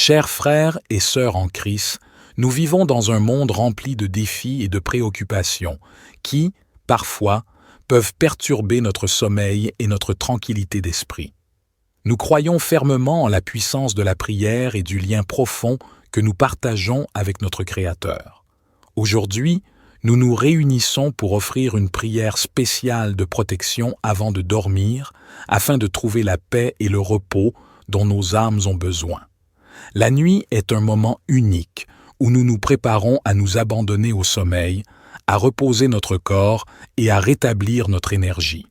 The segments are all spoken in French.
Chers frères et sœurs en Christ, nous vivons dans un monde rempli de défis et de préoccupations qui, parfois, peuvent perturber notre sommeil et notre tranquillité d'esprit. Nous croyons fermement en la puissance de la prière et du lien profond que nous partageons avec notre Créateur. Aujourd'hui, nous nous réunissons pour offrir une prière spéciale de protection avant de dormir, afin de trouver la paix et le repos dont nos âmes ont besoin. La nuit est un moment unique où nous nous préparons à nous abandonner au sommeil, à reposer notre corps et à rétablir notre énergie.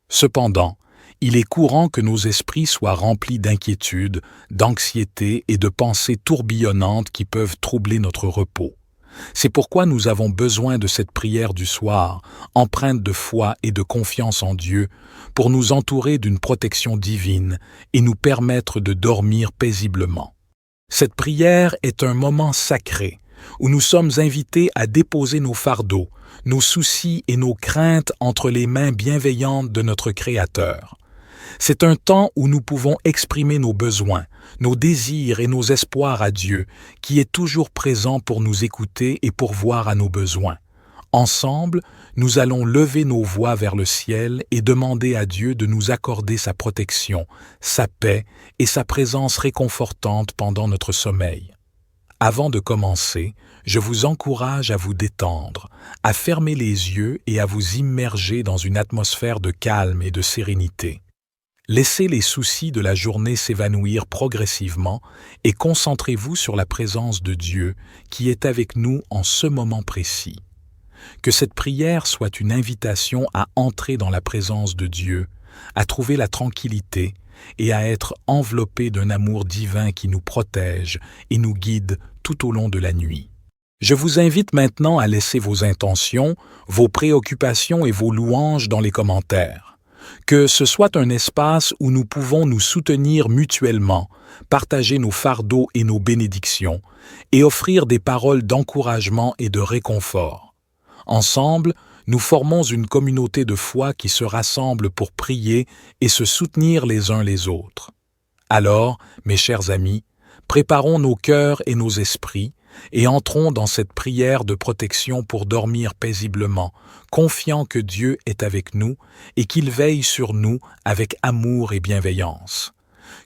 Cependant, il est courant que nos esprits soient remplis d'inquiétude, d'anxiété et de pensées tourbillonnantes qui peuvent troubler notre repos. C'est pourquoi nous avons besoin de cette prière du soir, empreinte de foi et de confiance en Dieu, pour nous entourer d'une protection divine et nous permettre de dormir paisiblement. Cette prière est un moment sacré où nous sommes invités à déposer nos fardeaux, nos soucis et nos craintes entre les mains bienveillantes de notre Créateur. C'est un temps où nous pouvons exprimer nos besoins, nos désirs et nos espoirs à Dieu, qui est toujours présent pour nous écouter et pourvoir à nos besoins. Ensemble, nous allons lever nos voix vers le ciel et demander à Dieu de nous accorder sa protection, sa paix et sa présence réconfortante pendant notre sommeil. Avant de commencer, je vous encourage à vous détendre, à fermer les yeux et à vous immerger dans une atmosphère de calme et de sérénité. Laissez les soucis de la journée s'évanouir progressivement et concentrez-vous sur la présence de Dieu qui est avec nous en ce moment précis. Que cette prière soit une invitation à entrer dans la présence de Dieu, à trouver la tranquillité et à être enveloppé d'un amour divin qui nous protège et nous guide tout au long de la nuit. Je vous invite maintenant à laisser vos intentions, vos préoccupations et vos louanges dans les commentaires. Que ce soit un espace où nous pouvons nous soutenir mutuellement, partager nos fardeaux et nos bénédictions, et offrir des paroles d'encouragement et de réconfort. Ensemble, nous formons une communauté de foi qui se rassemble pour prier et se soutenir les uns les autres. Alors, mes chers amis, préparons nos cœurs et nos esprits et entrons dans cette prière de protection pour dormir paisiblement, confiant que Dieu est avec nous et qu'il veille sur nous avec amour et bienveillance.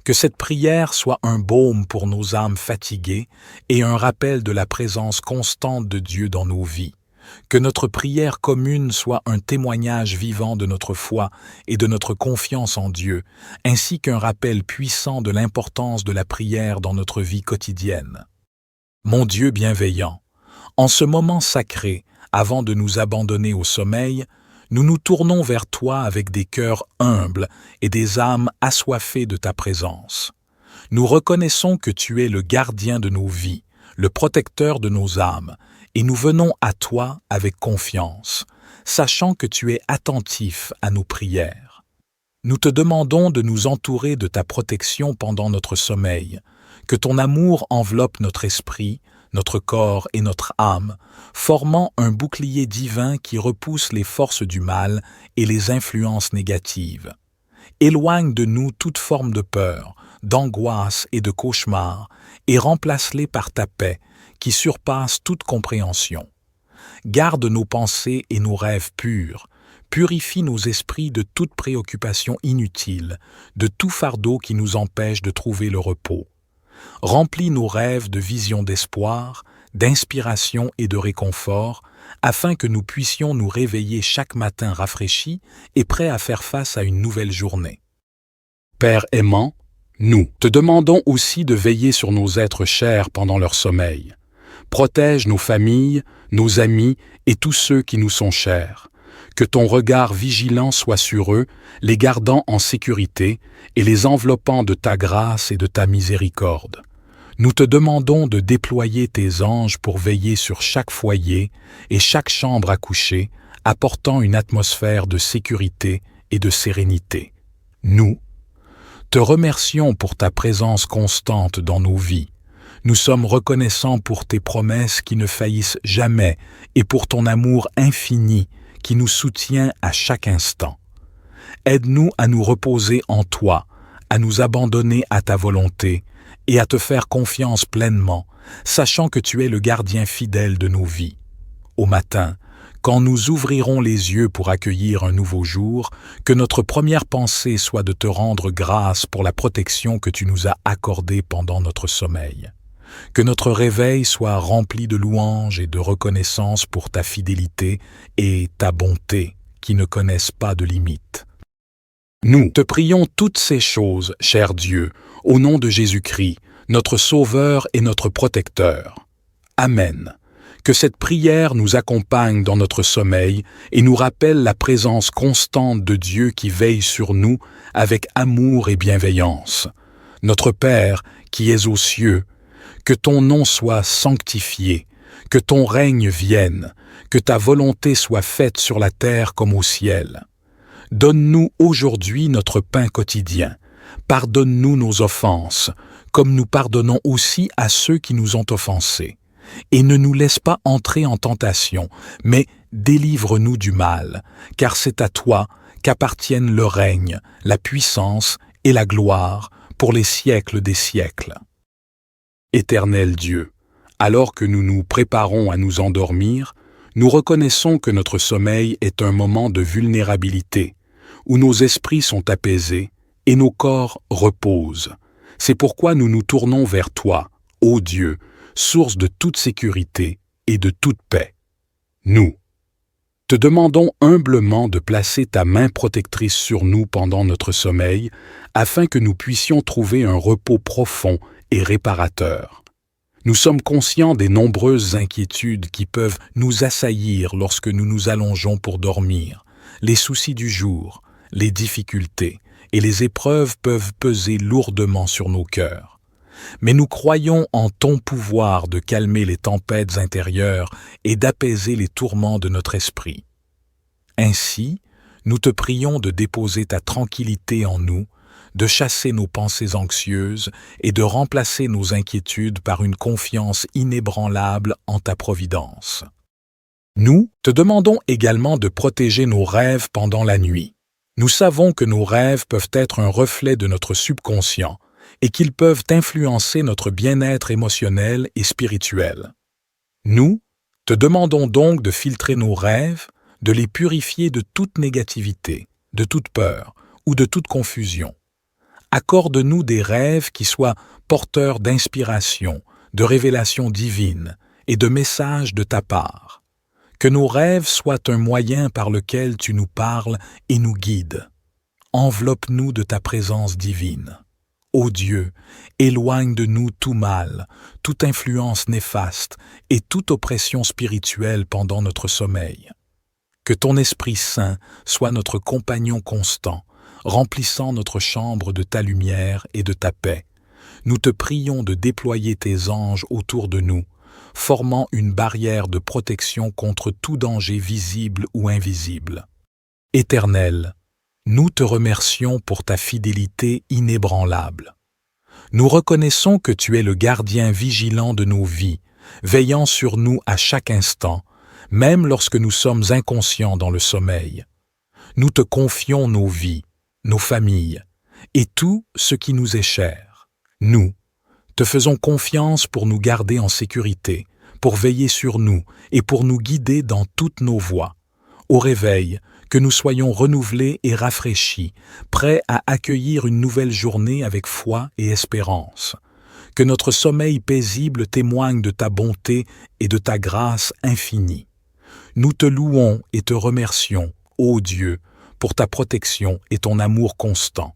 Que cette prière soit un baume pour nos âmes fatiguées et un rappel de la présence constante de Dieu dans nos vies. Que notre prière commune soit un témoignage vivant de notre foi et de notre confiance en Dieu, ainsi qu'un rappel puissant de l'importance de la prière dans notre vie quotidienne. Mon Dieu bienveillant, en ce moment sacré, avant de nous abandonner au sommeil, nous nous tournons vers toi avec des cœurs humbles et des âmes assoiffées de ta présence. Nous reconnaissons que tu es le gardien de nos vies, le protecteur de nos âmes, et nous venons à toi avec confiance, sachant que tu es attentif à nos prières. Nous te demandons de nous entourer de ta protection pendant notre sommeil, que ton amour enveloppe notre esprit, notre corps et notre âme, formant un bouclier divin qui repousse les forces du mal et les influences négatives. Éloigne de nous toute forme de peur, d'angoisse et de cauchemar, et remplace-les par ta paix, qui surpasse toute compréhension. Garde nos pensées et nos rêves purs, purifie nos esprits de toute préoccupation inutile, de tout fardeau qui nous empêche de trouver le repos. Remplis nos rêves de visions d'espoir, d'inspiration et de réconfort, afin que nous puissions nous réveiller chaque matin rafraîchis et prêts à faire face à une nouvelle journée. Père aimant, nous te demandons aussi de veiller sur nos êtres chers pendant leur sommeil. Protège nos familles, nos amis et tous ceux qui nous sont chers. Que ton regard vigilant soit sur eux, les gardant en sécurité et les enveloppant de ta grâce et de ta miséricorde. Nous te demandons de déployer tes anges pour veiller sur chaque foyer et chaque chambre à coucher, apportant une atmosphère de sécurité et de sérénité. Nous te remercions pour ta présence constante dans nos vies. Nous sommes reconnaissants pour tes promesses qui ne faillissent jamais et pour ton amour infini qui nous soutient à chaque instant. Aide-nous à nous reposer en toi, à nous abandonner à ta volonté et à te faire confiance pleinement, sachant que tu es le gardien fidèle de nos vies. Au matin, quand nous ouvrirons les yeux pour accueillir un nouveau jour, que notre première pensée soit de te rendre grâce pour la protection que tu nous as accordée pendant notre sommeil. Que notre réveil soit rempli de louanges et de reconnaissance pour ta fidélité et ta bonté qui ne connaissent pas de limites. Nous te prions toutes ces choses, cher Dieu, au nom de Jésus-Christ, notre Sauveur et notre Protecteur. Amen. Que cette prière nous accompagne dans notre sommeil et nous rappelle la présence constante de Dieu qui veille sur nous avec amour et bienveillance. Notre Père, qui es aux cieux, que ton nom soit sanctifié, que ton règne vienne, que ta volonté soit faite sur la terre comme au ciel. Donne-nous aujourd'hui notre pain quotidien. Pardonne-nous nos offenses, comme nous pardonnons aussi à ceux qui nous ont offensés. Et ne nous laisse pas entrer en tentation, mais délivre-nous du mal, car c'est à toi qu'appartiennent le règne, la puissance et la gloire pour les siècles des siècles. Éternel Dieu, alors que nous nous préparons à nous endormir, nous reconnaissons que notre sommeil est un moment de vulnérabilité, où nos esprits sont apaisés et nos corps reposent. C'est pourquoi nous nous tournons vers toi, ô Dieu, source de toute sécurité et de toute paix. Nous te demandons humblement de placer ta main protectrice sur nous pendant notre sommeil, afin que nous puissions trouver un repos profond et réparateur. Nous sommes conscients des nombreuses inquiétudes qui peuvent nous assaillir lorsque nous nous allongeons pour dormir. Les soucis du jour, les difficultés et les épreuves peuvent peser lourdement sur nos cœurs. Mais nous croyons en ton pouvoir de calmer les tempêtes intérieures et d'apaiser les tourments de notre esprit. Ainsi, nous te prions de déposer ta tranquillité en nous, de chasser nos pensées anxieuses et de remplacer nos inquiétudes par une confiance inébranlable en ta providence. Nous te demandons également de protéger nos rêves pendant la nuit. Nous savons que nos rêves peuvent être un reflet de notre subconscient et qu'ils peuvent influencer notre bien-être émotionnel et spirituel. Nous te demandons donc de filtrer nos rêves, de les purifier de toute négativité, de toute peur ou de toute confusion. Accorde-nous des rêves qui soient porteurs d'inspiration, de révélations divines et de messages de ta part. Que nos rêves soient un moyen par lequel tu nous parles et nous guides. Enveloppe-nous de ta présence divine. Ô Dieu, éloigne de nous tout mal, toute influence néfaste et toute oppression spirituelle pendant notre sommeil. Que ton Esprit Saint soit notre compagnon constant, remplissant notre chambre de ta lumière et de ta paix. Nous te prions de déployer tes anges autour de nous, formant une barrière de protection contre tout danger visible ou invisible. Éternel, nous te remercions pour ta fidélité inébranlable. Nous reconnaissons que tu es le gardien vigilant de nos vies, veillant sur nous à chaque instant, même lorsque nous sommes inconscients dans le sommeil. Nous te confions nos vies, nos familles et tout ce qui nous est cher. Nous te faisons confiance pour nous garder en sécurité, pour veiller sur nous et pour nous guider dans toutes nos voies. Au réveil, que nous soyons renouvelés et rafraîchis, prêts à accueillir une nouvelle journée avec foi et espérance. Que notre sommeil paisible témoigne de ta bonté et de ta grâce infinie. Nous te louons et te remercions, ô Dieu, pour ta protection et ton amour constant.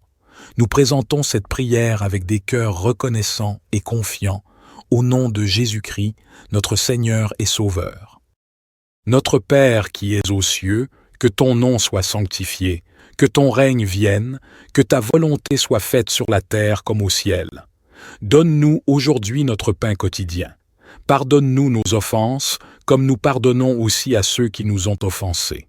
Nous présentons cette prière avec des cœurs reconnaissants et confiants, au nom de Jésus-Christ, notre Seigneur et Sauveur. Notre Père qui es aux cieux, que ton nom soit sanctifié, que ton règne vienne, que ta volonté soit faite sur la terre comme au ciel. Donne-nous aujourd'hui notre pain quotidien. Pardonne-nous nos offenses, comme nous pardonnons aussi à ceux qui nous ont offensés.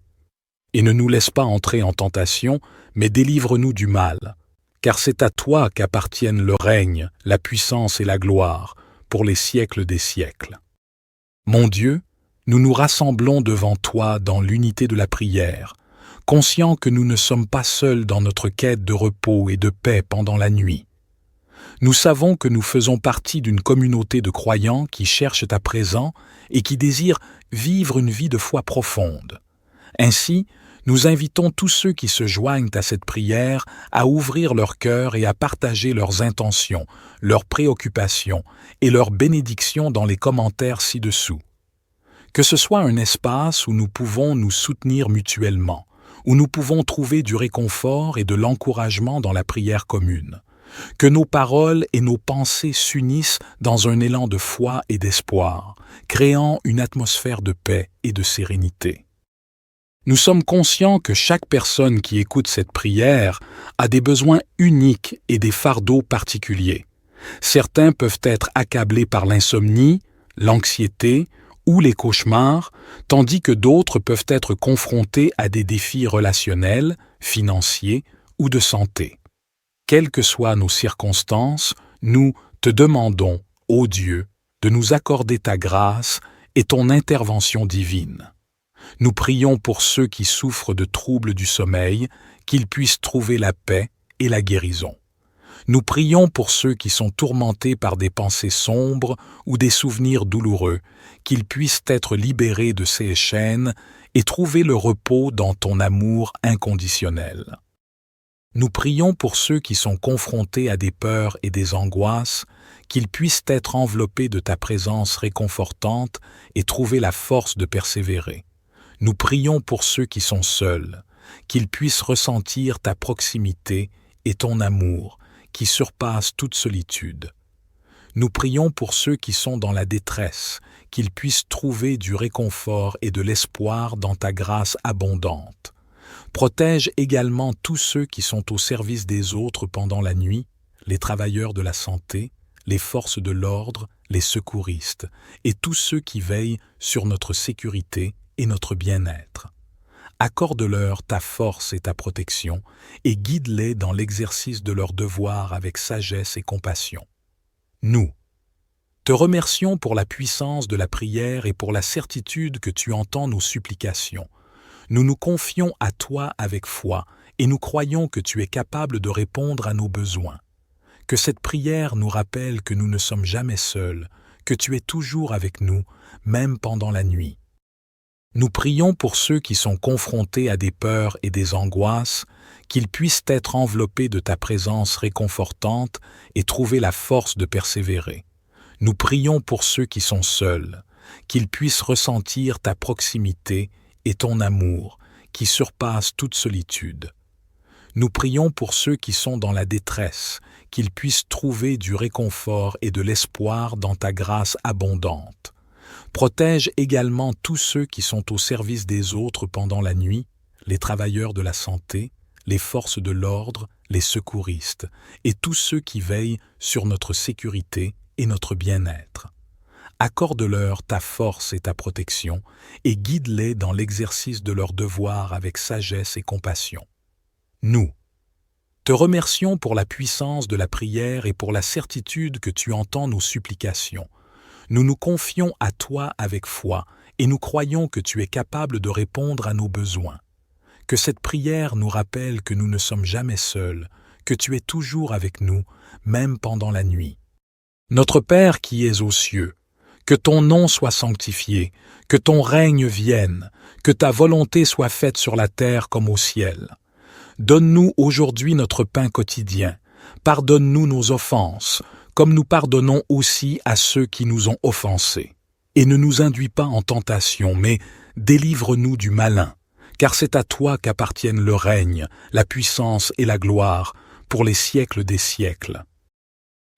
Et ne nous laisse pas entrer en tentation, mais délivre-nous du mal, car c'est à toi qu'appartiennent le règne, la puissance et la gloire, pour les siècles des siècles. Mon Dieu, nous nous rassemblons devant toi dans l'unité de la prière, conscients que nous ne sommes pas seuls dans notre quête de repos et de paix pendant la nuit. Nous savons que nous faisons partie d'une communauté de croyants qui cherchent à présent et qui désirent vivre une vie de foi profonde. Ainsi, nous invitons tous ceux qui se joignent à cette prière à ouvrir leur cœur et à partager leurs intentions, leurs préoccupations et leurs bénédictions dans les commentaires ci-dessous. Que ce soit un espace où nous pouvons nous soutenir mutuellement, où nous pouvons trouver du réconfort et de l'encouragement dans la prière commune. Que nos paroles et nos pensées s'unissent dans un élan de foi et d'espoir, créant une atmosphère de paix et de sérénité. Nous sommes conscients que chaque personne qui écoute cette prière a des besoins uniques et des fardeaux particuliers. Certains peuvent être accablés par l'insomnie, l'anxiété ou les cauchemars, tandis que d'autres peuvent être confrontés à des défis relationnels, financiers ou de santé. Quelles que soient nos circonstances, nous te demandons, ô Dieu, de nous accorder ta grâce et ton intervention divine. Nous prions pour ceux qui souffrent de troubles du sommeil, qu'ils puissent trouver la paix et la guérison. Nous prions pour ceux qui sont tourmentés par des pensées sombres ou des souvenirs douloureux, qu'ils puissent être libérés de ces chaînes et trouver le repos dans ton amour inconditionnel. Nous prions pour ceux qui sont confrontés à des peurs et des angoisses, qu'ils puissent être enveloppés de ta présence réconfortante et trouver la force de persévérer. Nous prions pour ceux qui sont seuls, qu'ils puissent ressentir ta proximité et ton amour, qui surpasse toute solitude. Nous prions pour ceux qui sont dans la détresse, qu'ils puissent trouver du réconfort et de l'espoir dans ta grâce abondante. Protège également tous ceux qui sont au service des autres pendant la nuit, les travailleurs de la santé, les forces de l'ordre, les secouristes, et tous ceux qui veillent sur notre sécurité et notre bien-être. Accorde-leur ta force et ta protection et guide-les dans l'exercice de leurs devoirs avec sagesse et compassion. Nous te remercions pour la puissance de la prière et pour la certitude que tu entends nos supplications. Nous nous confions à toi avec foi et nous croyons que tu es capable de répondre à nos besoins. Que cette prière nous rappelle que nous ne sommes jamais seuls, que tu es toujours avec nous, même pendant la nuit. Nous prions pour ceux qui sont confrontés à des peurs et des angoisses, qu'ils puissent être enveloppés de ta présence réconfortante et trouver la force de persévérer. Nous prions pour ceux qui sont seuls, qu'ils puissent ressentir ta proximité et ton amour, qui surpasse toute solitude. Nous prions pour ceux qui sont dans la détresse, qu'ils puissent trouver du réconfort et de l'espoir dans ta grâce abondante. Protège également tous ceux qui sont au service des autres pendant la nuit, les travailleurs de la santé, les forces de l'ordre, les secouristes, et tous ceux qui veillent sur notre sécurité et notre bien-être. Accorde-leur ta force et ta protection, et guide-les dans l'exercice de leurs devoirs avec sagesse et compassion. Nous te remercions pour la puissance de la prière et pour la certitude que tu entends nos supplications. Nous nous confions à toi avec foi et nous croyons que tu es capable de répondre à nos besoins. Que cette prière nous rappelle que nous ne sommes jamais seuls, que tu es toujours avec nous, même pendant la nuit. Notre Père qui es aux cieux, que ton nom soit sanctifié, que ton règne vienne, que ta volonté soit faite sur la terre comme au ciel. Donne-nous aujourd'hui notre pain quotidien. Pardonne-nous nos offenses, comme nous pardonnons aussi à ceux qui nous ont offensés. Et ne nous induis pas en tentation, mais délivre-nous du malin, car c'est à toi qu'appartiennent le règne, la puissance et la gloire, pour les siècles des siècles.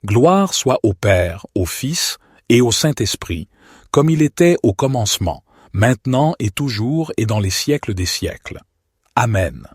Gloire soit au Père, au Fils et au Saint-Esprit, comme il était au commencement, maintenant et toujours et dans les siècles des siècles. Amen.